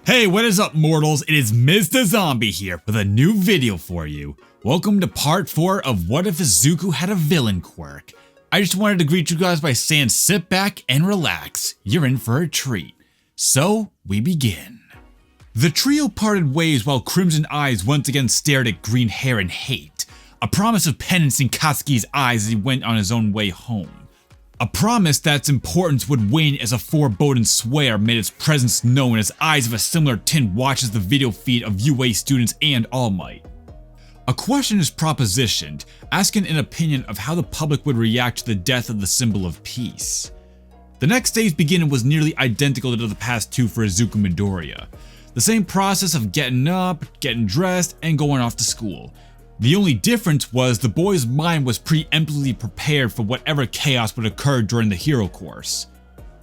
Hey, what is up, mortals? It is Mr. Zombie here with a new video for you. Welcome to part 4 of What If Izuku Had a Villain Quirk. I just wanted to greet you guys by saying sit back and relax. You're in for a treat. So, we begin. The trio parted ways while Crimson Eyes once again stared at Green Hair in hate. A promise of penance in Katsuki's eyes as he went on his own way home. A promise that its importance would wane as a foreboding swear made its presence known as eyes of a similar tint watches the video feed of UA students and All Might. A question is propositioned, asking an opinion of how the public would react to the death of the symbol of peace. The next day's beginning was nearly identical to the past two for Izuku Midoriya. The same process of getting up, getting dressed, and going off to school. The only difference was the boy's mind was preemptively prepared for whatever chaos would occur during the hero course.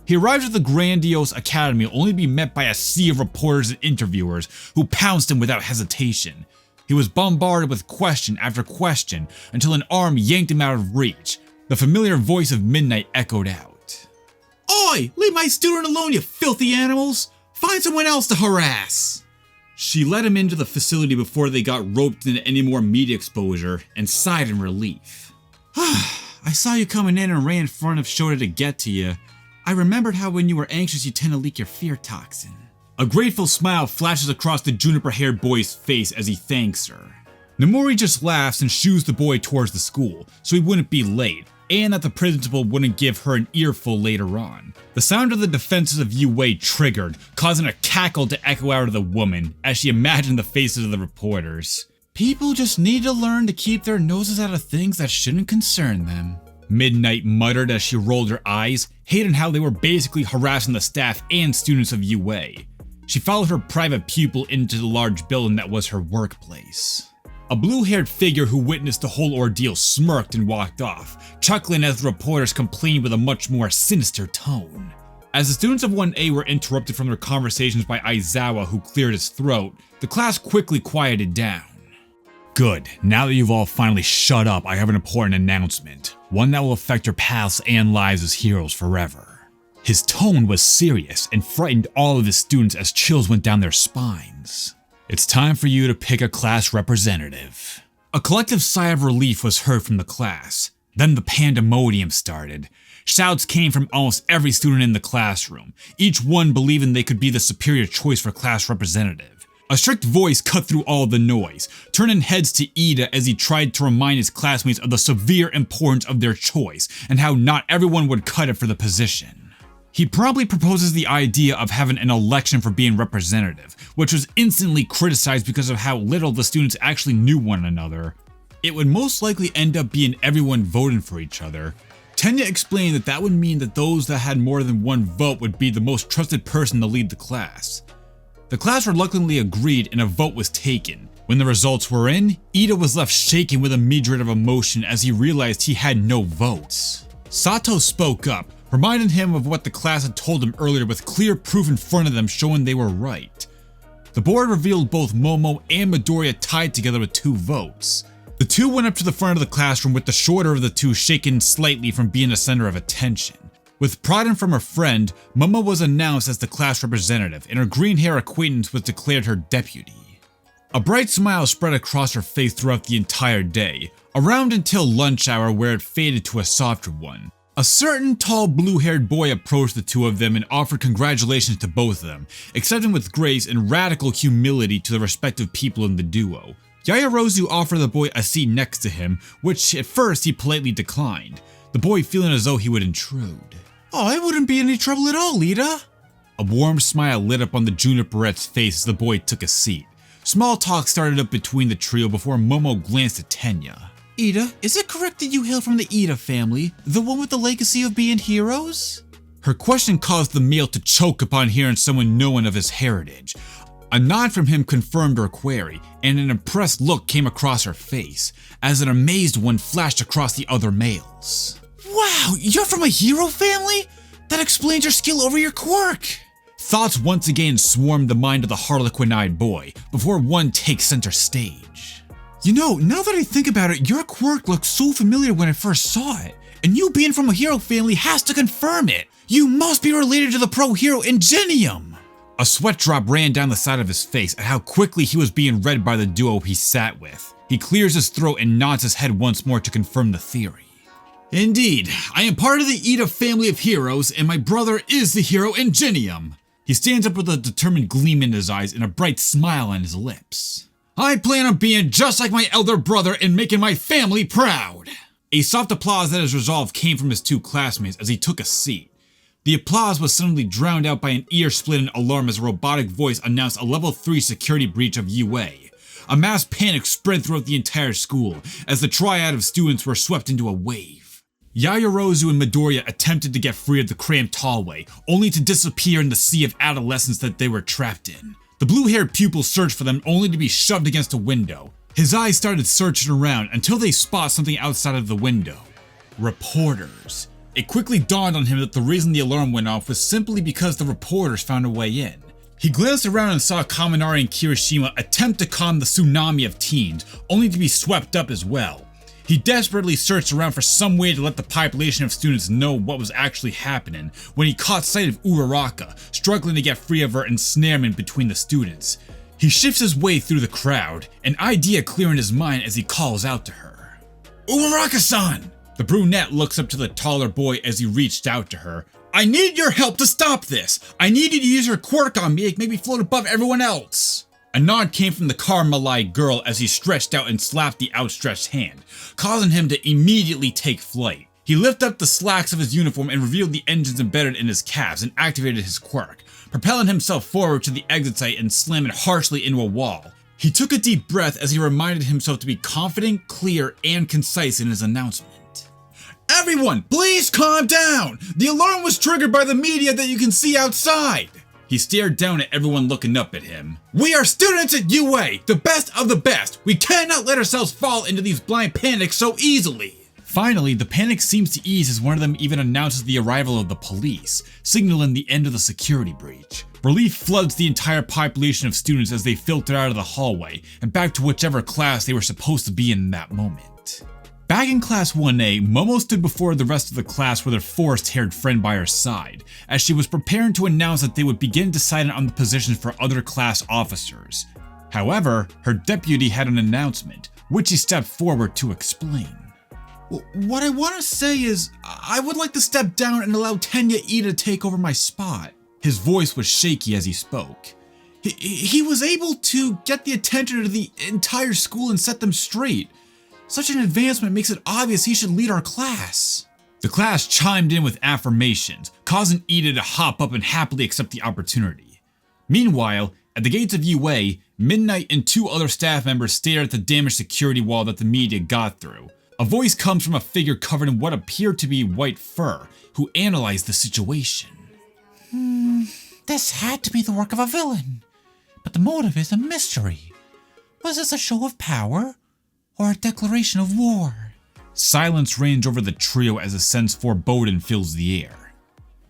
He arrived at the grandiose academy only to be met by a sea of reporters and interviewers who pounced him without hesitation. He was bombarded with question after question until an arm yanked him out of reach. The familiar voice of Midnight echoed out. "Oi! Leave my student alone, you filthy animals! Find someone else to harass!" She let him into the facility before they got roped into any more media exposure and sighed in relief. "I saw you coming in and ran in front of Shota to get to you. I remembered how when you were anxious you tend to leak your fear toxin." A grateful smile flashes across the juniper-haired boy's face as he thanks her. Nomori just laughs and shoos the boy towards the school so he wouldn't be late, and that the principal wouldn't give her an earful later on. The sound of the defenses of UA triggered, causing a cackle to echo out of the woman as she imagined the faces of the reporters. "People just need to learn to keep their noses out of things that shouldn't concern them," Midnight muttered as she rolled her eyes, hating how they were basically harassing the staff and students of UA. She followed her private pupil into the large building that was her workplace. A blue-haired figure who witnessed the whole ordeal smirked and walked off, chuckling as the reporters complained with a much more sinister tone. As the students of 1A were interrupted from their conversations by Aizawa, who cleared his throat, the class quickly quieted down. "Good, now that you've all finally shut up, I have an important announcement, one that will affect your paths and lives as heroes forever." His tone was serious and frightened all of his students as chills went down their spines. "It's time for you to pick a class representative." A collective sigh of relief was heard from the class. Then the pandemonium started. Shouts came from almost every student in the classroom, each one believing they could be the superior choice for class representative. A strict voice cut through all the noise, turning heads to Ida as he tried to remind his classmates of the severe importance of their choice and how not everyone would cut it for the position. He promptly proposes the idea of having an election for being representative, which was instantly criticized because of how little the students actually knew one another. It would most likely end up being everyone voting for each other. Tenya explained that would mean that those that had more than one vote would be the most trusted person to lead the class. The class reluctantly agreed and a vote was taken. When the results were in, Ida was left shaking with a myriad of emotion as he realized he had no votes. Sato spoke up, reminding him of what the class had told him earlier with clear proof in front of them showing they were right. The board revealed both Momo and Midoriya tied together with 2 votes. The two went up to the front of the classroom with the shorter of the two shaken slightly from being the center of attention. With prodding from her friend, Momo was announced as the class representative and her green hair acquaintance was declared her deputy. A bright smile spread across her face throughout the entire day, around until lunch hour where it faded to a softer one. A certain tall blue-haired boy approached the two of them and offered congratulations to both of them, accepting with grace and radical humility to the respective people in the duo. Yaoyorozu offered the boy a seat next to him, which at first he politely declined, the boy feeling as though he would intrude. "Oh, it wouldn't be any trouble at all, Ida." A warm smile lit up on the Juniperette's face as the boy took a seat. Small talk started up between the trio before Momo glanced at Tenya. "Ida, is it correct that you hail from the Ida family, the one with the legacy of being heroes?" Her question caused the male to choke upon hearing someone knowing of his heritage. A nod from him confirmed her query, and an impressed look came across her face, as an amazed one flashed across the other males. "Wow, you're from a hero family? That explains your skill over your quirk!" Thoughts once again swarmed the mind of the harlequin-eyed boy, before one takes center stage. "You know, now that I think about it, your quirk looked so familiar when I first saw it, and you being from a hero family has to confirm it. You must be related to the pro hero Ingenium." A sweat drop ran down the side of his face at how quickly he was being read by the duo he sat with. He clears his throat and nods his head once more to confirm the theory. Indeed, I am part of the Ida family of heroes, and my brother is the hero Ingenium. He stands up with a determined gleam in his eyes and a bright smile on his lips. I plan on being just like my elder brother and making my family proud. A soft applause at his resolve came from his two classmates as he took a seat. The applause was suddenly drowned out by an ear-splitting alarm as a robotic voice announced a level 3 security breach of UA. A mass panic spread throughout the entire school as the triad of students were swept into a wave. Yaoyorozu and Midoriya attempted to get free of the cramped hallway, only to disappear in the sea of adolescence that they were trapped in. The blue-haired pupil searched for them only to be shoved against a window. His eyes started searching around until they spot something outside of the window. Reporters. It quickly dawned on him that the reason the alarm went off was simply because the reporters found a way in. He glanced around and saw Kaminari and Kirishima attempt to calm the tsunami of teens, only to be swept up as well. He desperately searched around for some way to let the population of students know what was actually happening when he caught sight of Uraraka, struggling to get free of her ensnarement between the students. He shifts his way through the crowd, an idea clearing his mind as he calls out to her. Uraraka-san! The brunette looks up to the taller boy as he reached out to her. I need your help to stop this! I need you to use your quirk on me to make me float above everyone else! A nod came from the Carmelite girl as he stretched out and slapped the outstretched hand, causing him to immediately take flight. He lifted up the slacks of his uniform and revealed the engines embedded in his calves and activated his quirk, propelling himself forward to the exit site and slamming harshly into a wall. He took a deep breath as he reminded himself to be confident, clear, and concise in his announcement. Everyone, please calm down! The alarm was triggered by the media that you can see outside! He stared down at everyone looking up at him. We are students at UA, the best of the best! We cannot let ourselves fall into these blind panics so easily! Finally, the panic seems to ease as one of them even announces the arrival of the police, signaling the end of the security breach. Relief floods the entire population of students as they filter out of the hallway and back to whichever class they were supposed to be in that moment. Back in Class 1A, Momo stood before the rest of the class with her forest-haired friend by her side, as she was preparing to announce that they would begin deciding on the positions for other class officers. However, her deputy had an announcement, which she stepped forward to explain. What I want to say is, I would like to step down and allow Tenya Ida to take over my spot. His voice was shaky as he spoke. He was able to get the attention of the entire school and set them straight. Such an advancement makes it obvious he should lead our class. The class chimed in with affirmations, causing Ida to hop up and happily accept the opportunity. Meanwhile, at the gates of UA, Midnight and two other staff members stared at the damaged security wall that the media got through. A voice comes from a figure covered in what appeared to be white fur, who analyzed the situation. This had to be the work of a villain, but the motive is a mystery. Was this a show of power? Or a declaration of war? Silence reigns over the trio as a sense foreboding fills the air.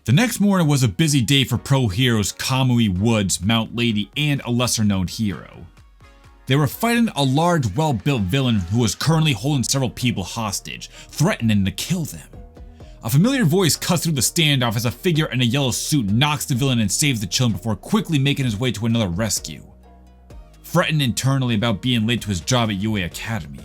The next morning was a busy day for pro heroes Kamui, Woods, Mount Lady, and a lesser-known hero. They were fighting a large, well-built villain who was currently holding several people hostage, threatening to kill them. A familiar voice cuts through the standoff as a figure in a yellow suit knocks the villain and saves the children before quickly making his way to another rescue. Fretting internally about being late to his job at UA Academy,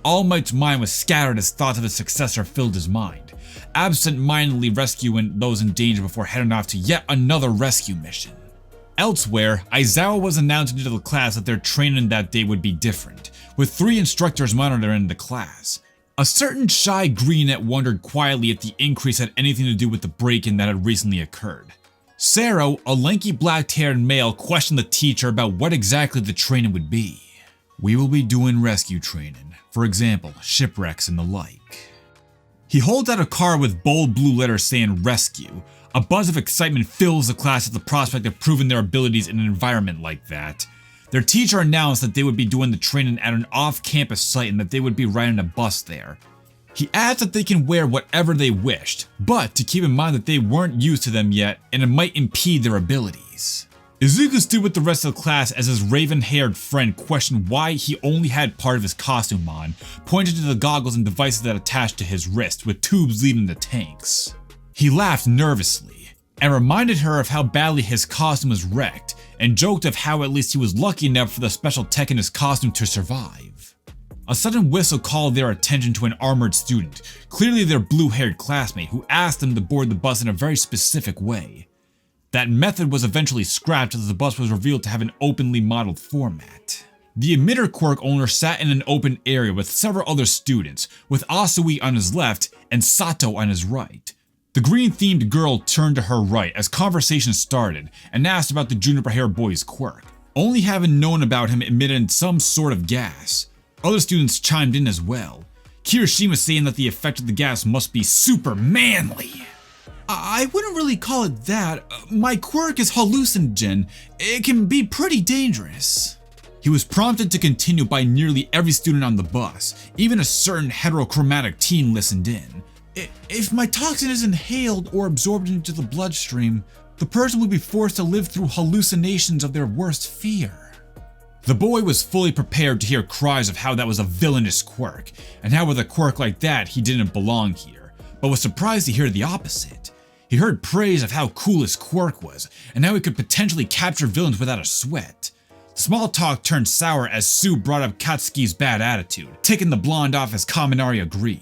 All Might's mind was scattered as thoughts of his successor filled his mind, absent-mindedly rescuing those in danger before heading off to yet another rescue mission. Elsewhere, Aizawa was announcing to the class that their training that day would be different, with 3 instructors monitoring the class. A certain shy greenette wondered quietly if the increase had anything to do with the break-in that had recently occurred. Sero, a lanky black-haired male, questioned the teacher about what exactly the training would be. We will be doing rescue training, for example, shipwrecks and the like. He holds out a card with bold blue letters saying rescue. A buzz of excitement fills the class at the prospect of proving their abilities in an environment like that. Their teacher announced that they would be doing the training at an off-campus site and that they would be riding a bus there. He adds that they can wear whatever they wished, but to keep in mind that they weren't used to them yet and it might impede their abilities. Izuku stood with the rest of the class as his raven-haired friend questioned why he only had part of his costume on, pointing to the goggles and devices that attached to his wrist with tubes leading to tanks. He laughed nervously. and reminded her of how badly his costume was wrecked, and joked of how at least he was lucky enough for the special tech in his costume to survive. A sudden whistle called their attention to an armored student, clearly their blue-haired classmate, who asked them to board the bus in a very specific way. That method was eventually scrapped as the bus was revealed to have an openly modeled format. The emitter quirk owner sat in an open area with several other students, with Asui on his left and Sato on his right. The green-themed girl turned to her right as conversation started and asked about the juniper-haired boy's quirk, only having known about him emitting some sort of gas. Other students chimed in as well, Kirishima saying that the effect of the gas must be super manly. I wouldn't really call it that. My quirk is hallucinogen. It can be pretty dangerous. He was prompted to continue by nearly every student on the bus. Even a certain heterochromatic teen listened in. If my toxin is inhaled or absorbed into the bloodstream, the person would be forced to live through hallucinations of their worst fear. The boy was fully prepared to hear cries of how that was a villainous quirk, and how with a quirk like that he didn't belong here, but was surprised to hear the opposite. He heard praise of how cool his quirk was, and how he could potentially capture villains without a sweat. Small talk turned sour as Sue brought up Katsuki's bad attitude, ticking the blonde off as Kaminari agreed.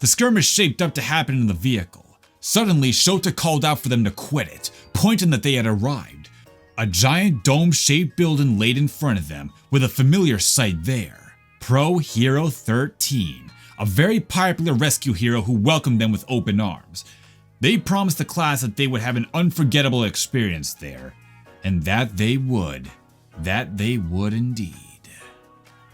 The skirmish shaped up to happen in the vehicle. Suddenly, Shota called out for them to quit it, pointing that they had arrived. A giant dome-shaped building laid in front of them, with a familiar sight there. Pro Hero 13, a very popular rescue hero who welcomed them with open arms. They promised the class that they would have an unforgettable experience there, and that they would. That they would indeed.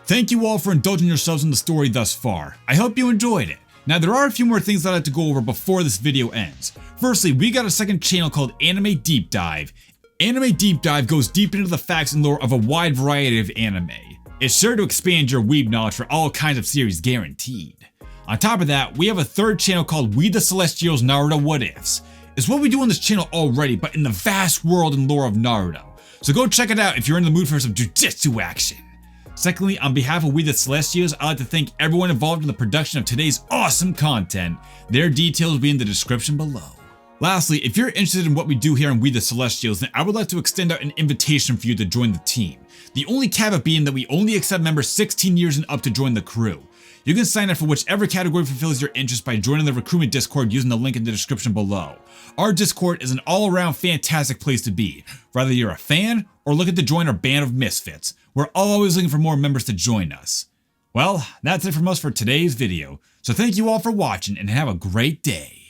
Thank you all for indulging yourselves in the story thus far. I hope you enjoyed it. Now there are a few more things that I'd like to go over before this video ends. Firstly, we got a second channel called Anime Deep Dive. Anime Deep Dive goes deep into the facts and lore of a wide variety of anime. It's sure to expand your weeb knowledge for all kinds of series guaranteed. On top of that, we have a third channel called We the Celestials Naruto What Ifs. It's what we do on this channel already, but in the vast world and lore of Naruto. So go check it out if you're in the mood for some jujitsu action. Secondly, on behalf of We the Celestials, I'd like to thank everyone involved in the production of today's awesome content. Their details will be in the description below. Lastly, if you're interested in what we do here on We the Celestials, then I would like to extend out an invitation for you to join the team. The only caveat being that we only accept members 16 years and up to join the crew. You can sign up for whichever category fulfills your interest by joining the recruitment Discord using the link in the description below. Our Discord is an all-around fantastic place to be, whether you're a fan or looking to join our band of misfits. We're always looking for more members to join us. Well, that's it from us for today's video, so thank you all for watching and have a great day.